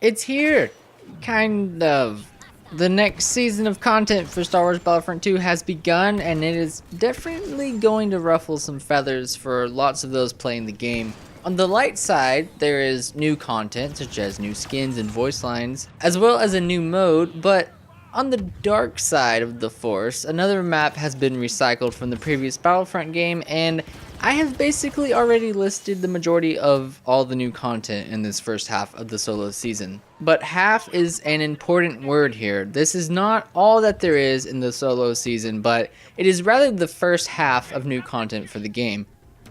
It's here! Kind of. The next season of content for Star Wars Battlefront 2 has begun, and it is definitely going to ruffle some feathers for lots of those playing the game. On the light side, there is new content, such as new skins and voice lines, as well as a new mode, but on the dark side of the Force, another map has been recycled from the previous Battlefront game, and I have basically already listed the majority of all the new content in this first half of the solo season. But half is an important word here. This is not all that there is in the solo season, but it is rather the first half of new content for the game.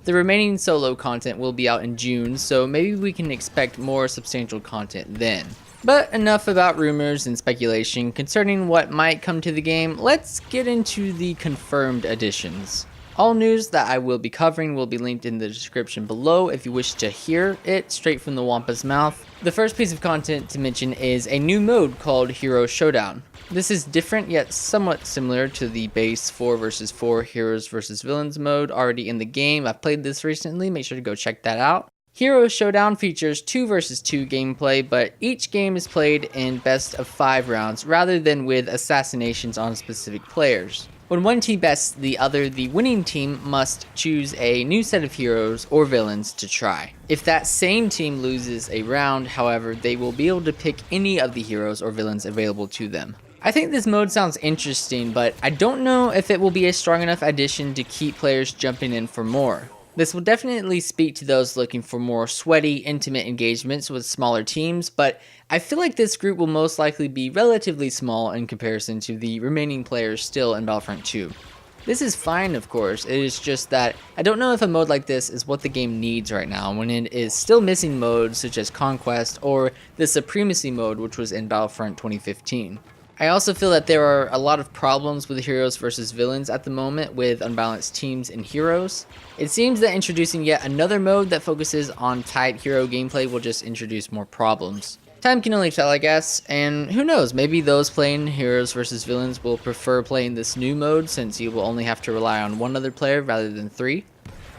The remaining solo content will be out in June, so maybe we can expect more substantial content then. But enough about rumors and speculation concerning what might come to the game. Let's get into the confirmed additions. All news that I will be covering will be linked in the description below if you wish to hear it straight from the Wampa's mouth. The first piece of content to mention is a new mode called Hero Showdown. This is different yet somewhat similar to the base 4 vs 4 Heroes vs Villains mode already in the game. I've played this recently, make sure to go check that out. Hero Showdown features 2 vs 2 gameplay, but each game is played in best of 5 rounds rather than with assassinations on specific players. When one team bests the other, the winning team must choose a new set of heroes or villains to try. If that same team loses a round, however, they will be able to pick any of the heroes or villains available to them. I think this mode sounds interesting, but I don't know if it will be a strong enough addition to keep players jumping in for more. This will definitely speak to those looking for more sweaty, intimate engagements with smaller teams, but I feel like this group will most likely be relatively small in comparison to the remaining players still in Battlefront 2. This is fine, of course, it is just that I don't know if a mode like this is what the game needs right now when it is still missing modes such as Conquest or the Supremacy mode, which was in Battlefront 2015. I also feel that there are a lot of problems with heroes versus villains at the moment with unbalanced teams and heroes. It seems that introducing yet another mode that focuses on tight hero gameplay will just introduce more problems. Time can only tell, I guess, and who knows, maybe those playing heroes versus villains will prefer playing this new mode since you will only have to rely on one other player rather than 3.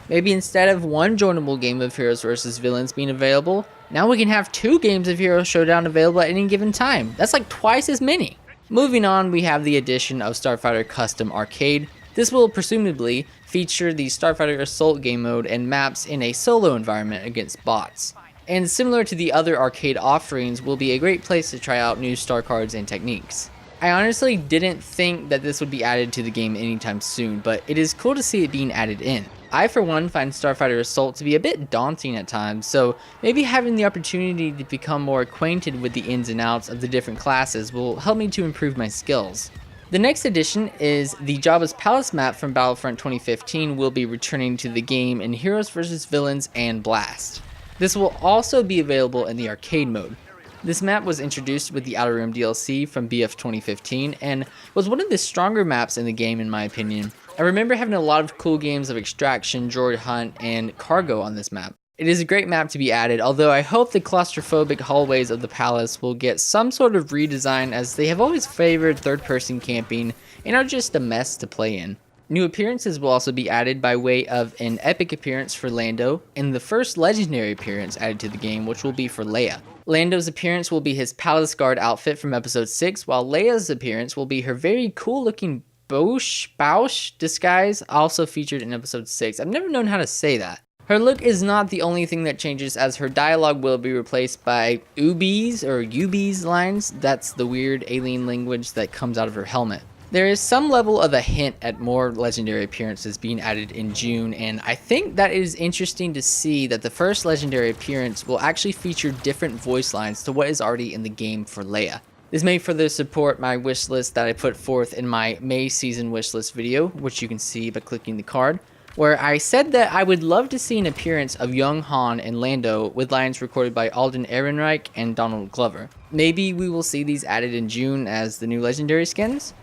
Maybe instead of one joinable game of heroes versus villains being available, now we can have 2 games of Hero Showdown available at any given time. That's like twice as many. Moving on, we have the addition of Starfighter Custom Arcade. This will presumably feature the Starfighter Assault game mode and maps in a solo environment against bots. And similar to the other arcade offerings, will be a great place to try out new star cards and techniques. I honestly didn't think that this would be added to the game anytime soon, but it is cool to see it being added in. I, for one, find Starfighter Assault to be a bit daunting at times, so maybe having the opportunity to become more acquainted with the ins and outs of the different classes will help me to improve my skills. The next addition is the Jabba's Palace map from Battlefront 2015 will be returning to the game in Heroes vs Villains and Blast. This will also be available in the arcade mode. This map was introduced with the Outer Rim DLC from BF 2015 and was one of the stronger maps in the game in my opinion. I remember having a lot of cool games of Extraction, Droid Hunt, and Cargo on this map. It is a great map to be added, although I hope the claustrophobic hallways of the palace will get some sort of redesign as they have always favored third-person camping and are just a mess to play in. New appearances will also be added by way of an epic appearance for Lando and the first legendary appearance added to the game, which will be for Leia. Lando's appearance will be his Palace Guard outfit from episode 6, while Leia's appearance will be her very cool looking Bausch disguise, also featured in episode 6. I've never known how to say that. Her look is not the only thing that changes, as her dialogue will be replaced by Ubi's or Ubi's lines. That's the weird alien language that comes out of her helmet. There is some level of a hint at more legendary appearances being added in June, and I think that it is interesting to see that the first legendary appearance will actually feature different voice lines to what is already in the game for Leia. This may further support my wish list that I put forth in my May season wish list video, which you can see by clicking the card, where I said that I would love to see an appearance of young Han and Lando with lines recorded by Alden Ehrenreich and Donald Glover. Maybe we will see these added in June as the new legendary skins?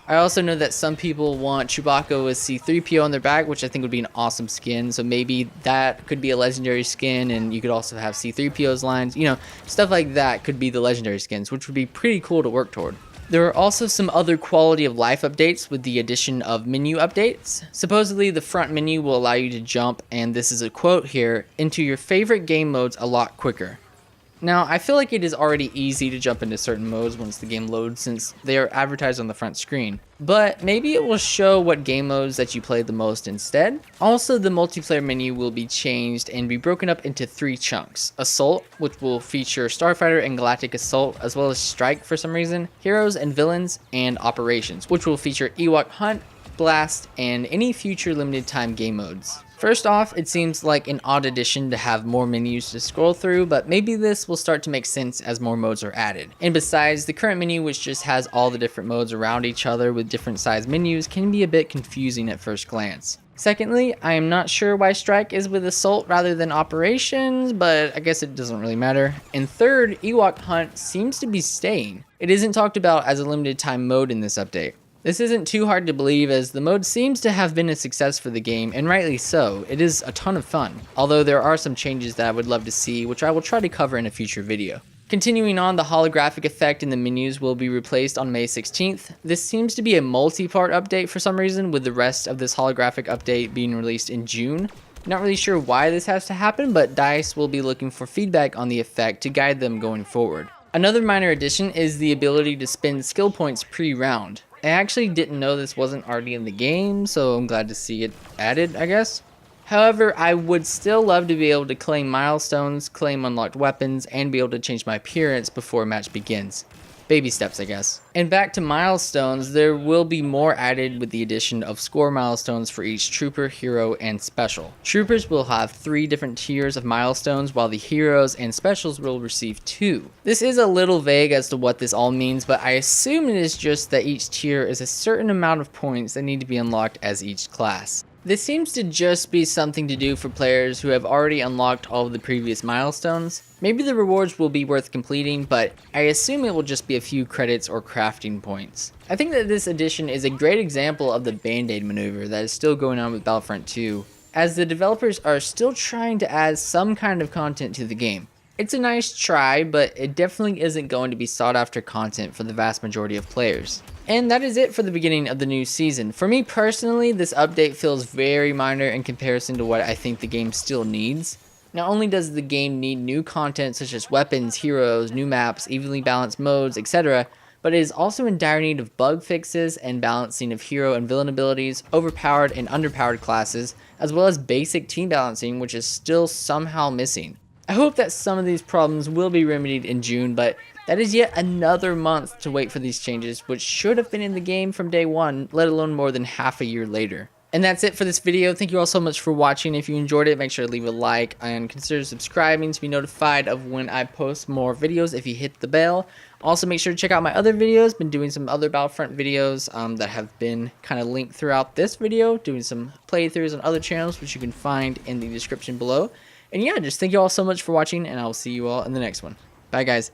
I also know that some people want Chewbacca with C-3PO on their back, which I think would be an awesome skin, so maybe that could be a legendary skin, and you could also have C-3PO's lines, you know, stuff like that could be the legendary skins, which would be pretty cool to work toward. There are also some other quality of life updates with the addition of menu updates. Supposedly the front menu will allow you to jump, and this is a quote here, into your favorite game modes a lot quicker. Now, I feel like it is already easy to jump into certain modes once the game loads since they are advertised on the front screen, but maybe it will show what game modes that you play the most instead. Also, the multiplayer menu will be changed and be broken up into 3 chunks. Assault, which will feature Starfighter and Galactic Assault, as well as Strike for some reason, Heroes and Villains, and Operations, which will feature Ewok Hunt, Blast, and any future limited time game modes. First off, it seems like an odd addition to have more menus to scroll through, but maybe this will start to make sense as more modes are added. And besides, the current menu, which just has all the different modes around each other with different size menus, can be a bit confusing at first glance. Secondly, I am not sure why Strike is with Assault rather than Operations, but I guess it doesn't really matter. And third, Ewok Hunt seems to be staying. It isn't talked about as a limited time mode in this update. This isn't too hard to believe as the mode seems to have been a success for the game, and rightly so. It is a ton of fun, although there are some changes that I would love to see, which I will try to cover in a future video. Continuing on, the holographic effect in the menus will be replaced on May 16th. This seems to be a multi-part update for some reason, with the rest of this holographic update being released in June. Not really sure why this has to happen, but DICE will be looking for feedback on the effect to guide them going forward. Another minor addition is the ability to spend skill points pre-round. I actually didn't know this wasn't already in the game, so I'm glad to see it added, I guess. However, I would still love to be able to claim milestones, claim unlocked weapons, and be able to change my appearance before a match begins. Baby steps, I guess. And back to milestones, there will be more added with the addition of score milestones for each trooper, hero, and special. Troopers will have 3 different tiers of milestones, while the heroes and specials will receive 2. This is a little vague as to what this all means, but I assume it is just that each tier is a certain amount of points that need to be unlocked as each class. This seems to just be something to do for players who have already unlocked all of the previous milestones. Maybe the rewards will be worth completing, but I assume it will just be a few credits or crafting points. I think that this addition is a great example of the band-aid maneuver that is still going on with Battlefront 2, as the developers are still trying to add some kind of content to the game. It's a nice try, but it definitely isn't going to be sought after content for the vast majority of players. And that is it for the beginning of the new season. For me personally, this update feels very minor in comparison to what I think the game still needs. Not only does the game need new content such as weapons, heroes, new maps, evenly balanced modes, etc., but it is also in dire need of bug fixes and balancing of hero and villain abilities, overpowered and underpowered classes, as well as basic team balancing, which is still somehow missing. I hope that some of these problems will be remedied in June, but that is yet another month to wait for these changes, which should have been in the game from day one, let alone more than half a year later. And that's it for this video. Thank you all so much for watching. If you enjoyed it, make sure to leave a like and consider subscribing to be notified of when I post more videos if you hit the bell. Also, make sure to check out my other videos. Been doing some other Battlefront videos that have been kind of linked throughout this video, doing some playthroughs on other channels, which you can find in the description below. And yeah, just thank you all so much for watching, and I will see you all in the next one. Bye, guys.